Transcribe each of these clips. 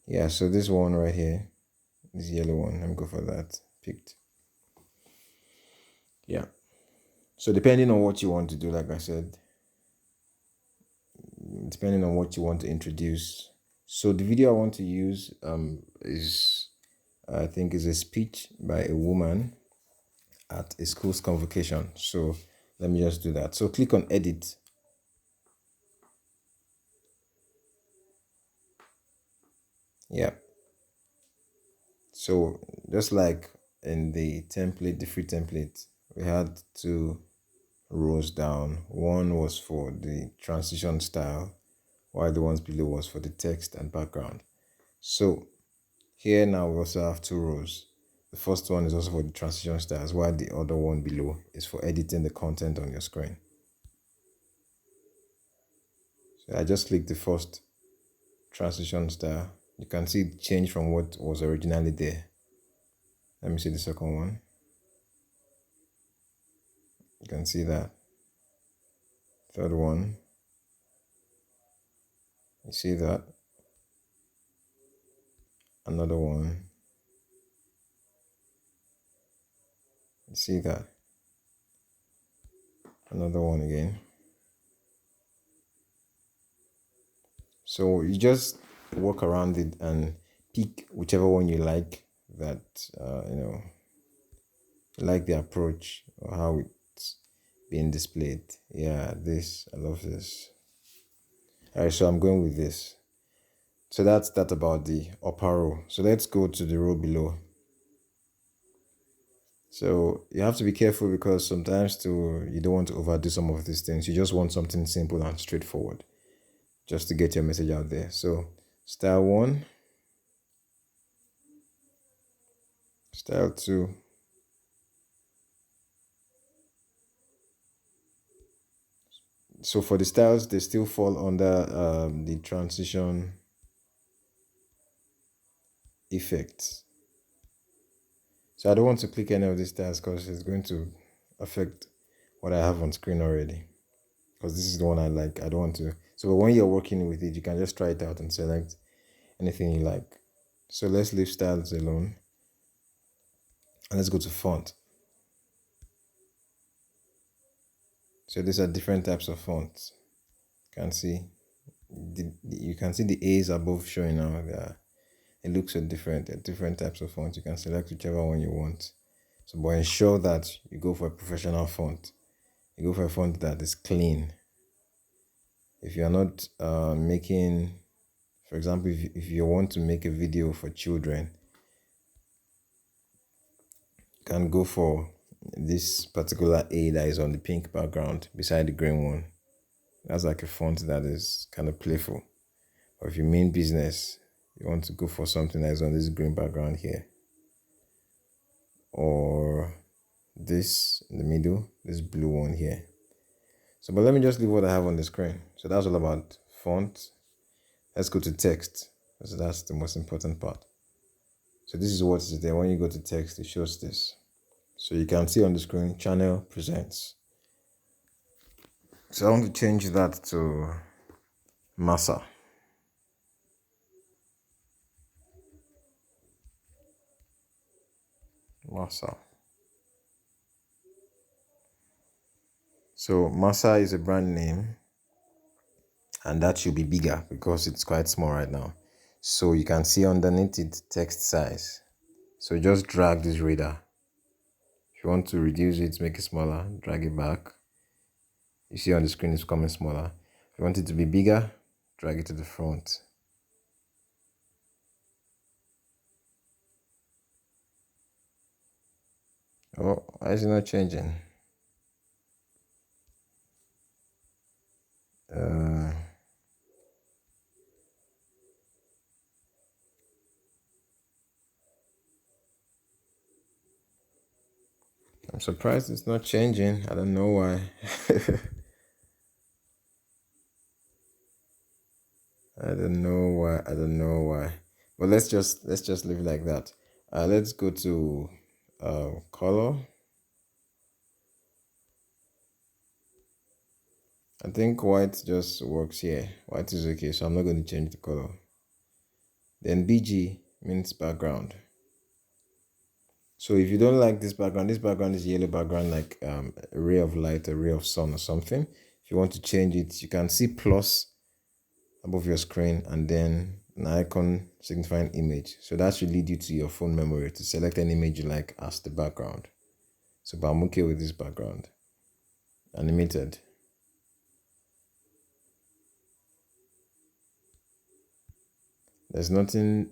Yeah, so this one right here, this yellow one, let me go for that. Picked. Yeah. So depending on what you want to do, like I said, depending on what you want to introduce. So the video I want to use is, I think, is a speech by a woman at a school's convocation. So let me just do that. So click on edit. Yeah. So just like in the template, the free template, we had two rows down. One was for the transition style, while the ones below was for the text and background. So here now we also have two rows. The first one is also for the transition styles, while the other one below is for editing the content on your screen. So I just click the first transition style. You can see it change from what was originally there. Let me see the second one. You can see that. Third one. You see that. Another one. You see that. Another one again. So you just walk around it and pick whichever one you like, that like the approach or how it's being displayed. Yeah, this, I love this. All right, so I'm going with this. So that's that about the upper row. So let's go to the row below. So you have to be careful because sometimes you don't want to overdo some of these things. You just want something simple and straightforward just to get your message out there. So style 1, style 2, so for the styles, they still fall under the transition effects. So I don't want to click any of these styles because it's going to affect what I have on screen already, because this is the one I like. I don't want to. So when you're working with it, you can just try it out and select anything you like. So let's leave styles alone and let's go to font. So these are different types of fonts. You can see the A's above showing now. It looks so different. There are different types of fonts. You can select whichever one you want. So, but ensure that you go for a professional font. You go for a font that is clean. If you are not making, for example, if you want to make a video for children, you can go for this particular A that is on the pink background beside the green one. That's like a font that is kind of playful. Or if you mean business, you want to go for something that is on this green background here. Or this in the middle, this blue one here. So, but let me just leave what I have on the screen. So that's all about font. Let's go to text. So that's the most important part. So this is what is there. When you go to text, it shows this. So you can see on the screen, channel presents. So I want to change that to Massa. Massa. So Massa is a brand name, and that should be bigger because it's quite small right now. So you can see underneath it text size. So just drag this reader. If you want to reduce it, make it smaller, drag it back. You see on the screen it's becoming smaller. If you want it to be bigger, drag it to the front. Oh, why is it not changing? I'm surprised it's not changing. I don't know why. I don't know why. I don't know why. But let's just leave it like that. Let's go to color. I think white just works here. White is okay, so I'm not going to change the color. Then BG means background. So if you don't like this background is yellow background, like a ray of light, a ray of sun or something. If you want to change it, you can see plus above your screen and then an icon signifying image. So that should lead you to your phone memory to select an image you like as the background. So but I'm okay with this background. Animated. There's nothing,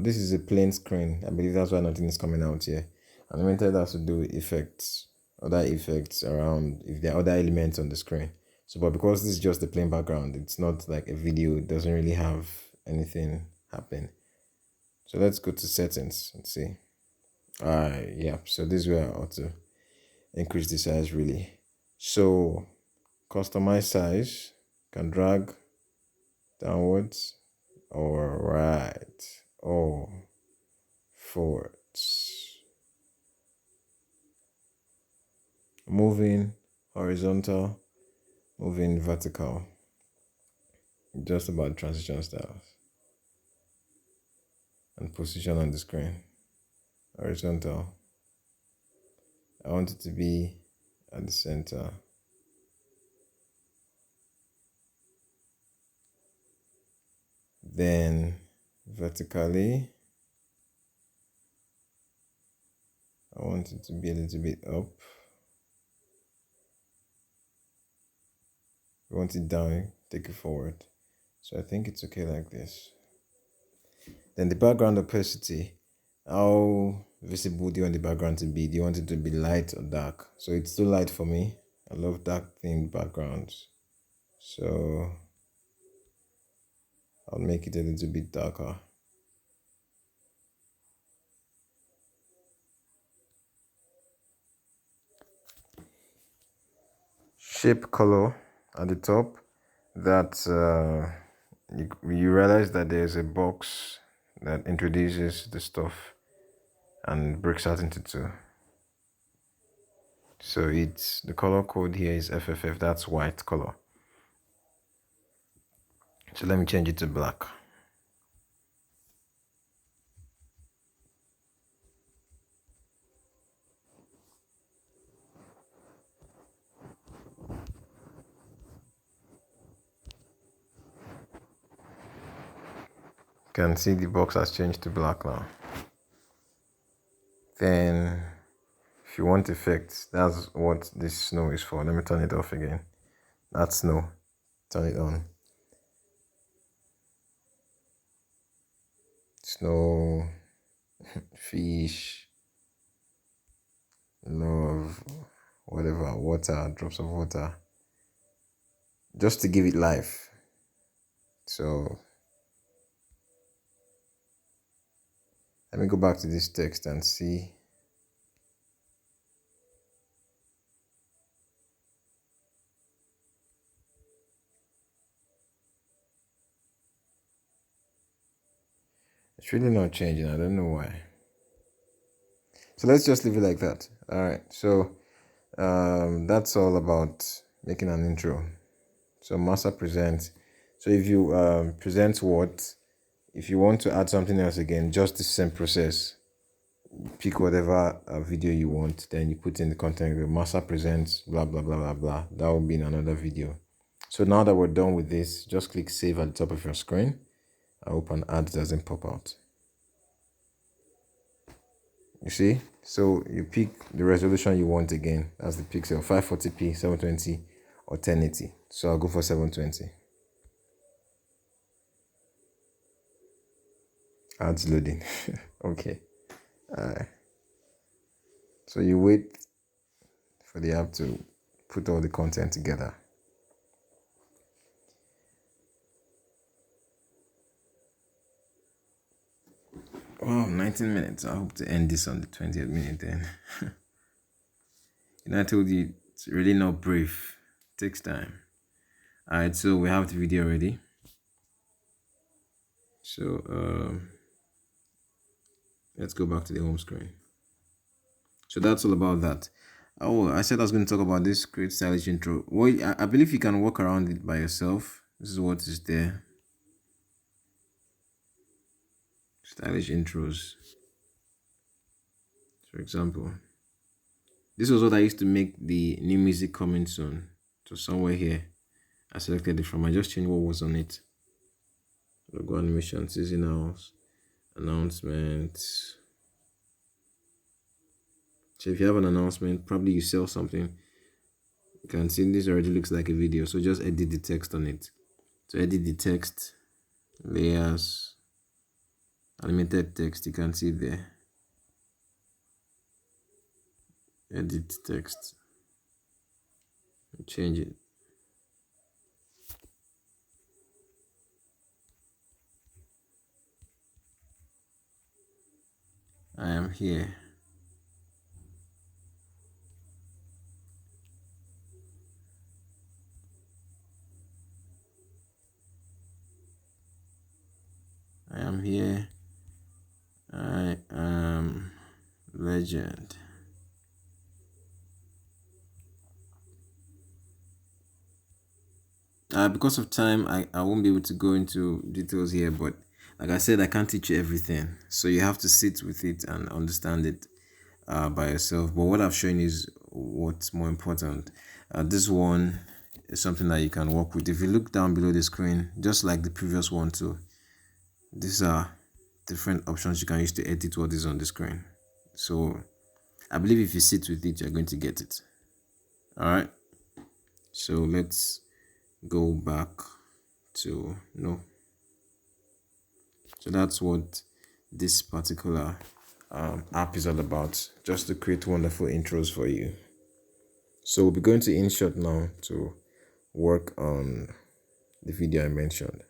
this is a plain screen. I believe that's why nothing is coming out here. Animated has to do with effects, other effects around, if there are other elements on the screen. So, but because this is just a plain background, it's not like a video, it doesn't really have anything happen. So let's go to settings and see. Yeah, so this is where I ought to increase the size really. So, customize size, can drag downwards or right or forwards, moving horizontal, moving vertical, just about transition styles, and position on the screen. Horizontal, I want it to be at the center. Then vertically, I want it to be a little bit up. If you want it down, take it forward. So I think it's okay like this. Then the background opacity, how visible do you want the background to be? Do you want it to be light or dark? So it's too light for me. I love dark themed backgrounds. So I'll make it a little bit darker. Shape color at the top, that you realize that there's a box that introduces the stuff and breaks out into two. So it's the color code here is FFF, that's white color. So let me change it to black. You can see the box has changed to black now. Then if you want effects, that's what this snow is for. Let me turn it off again. That's snow. Turn it on. Snow, fish, love, whatever, water, drops of water, just to give it life. So let me go back to this text and see. It's really not changing. I don't know why. So let's just leave it like that. All right. So that's all about making an intro. So master present. So if you present what, if you want to add something else again, just the same process. Pick whatever video you want, then you put in the content. Master presents blah blah blah blah blah. That will be in another video. So now that we're done with this, just click save at the top of your screen. I hope an ad doesn't pop out. You see, so you pick the resolution you want again. That's the pixel, 540p, 720 or 1080. So I'll go for 720. Ads loading. Okay. So you wait for the app to put all the content together. Wow, 19 minutes. I hope to end this on the 20th minute then. I told you it's really not brief. It takes time. Alright, so we have the video ready. So let's go back to the home screen. So that's all about that. Oh, I said I was going to talk about this create stylish intro. Well, I believe you can work around it by yourself. This is what is there. stylish intros. For example, this was what I used to make the new music coming soon. So somewhere here, I selected it from. I just changed what was on it. Logo animation, seasonals, announcements. So if you have an announcement, probably you sell something, you can see this already looks like a video. So just edit the text on it. So edit the text, layers, animated text, you can see there. Edit text, change it. I am here. I am here. I am legend. Because of time, I won't be able to go into details here, but like I said, I can't teach you everything. So you have to sit with it and understand it by yourself. But what I've shown is what's more important. This one is something that you can work with. If you look down below the screen, just like the previous one too, these are different options you can use to edit what is on the screen. So I believe if you sit with it, you're going to get it. All right. So let's go back to no. So that's what this particular app is all about, just to create wonderful intros for you. So we'll be going to InShot now to work on the video I mentioned.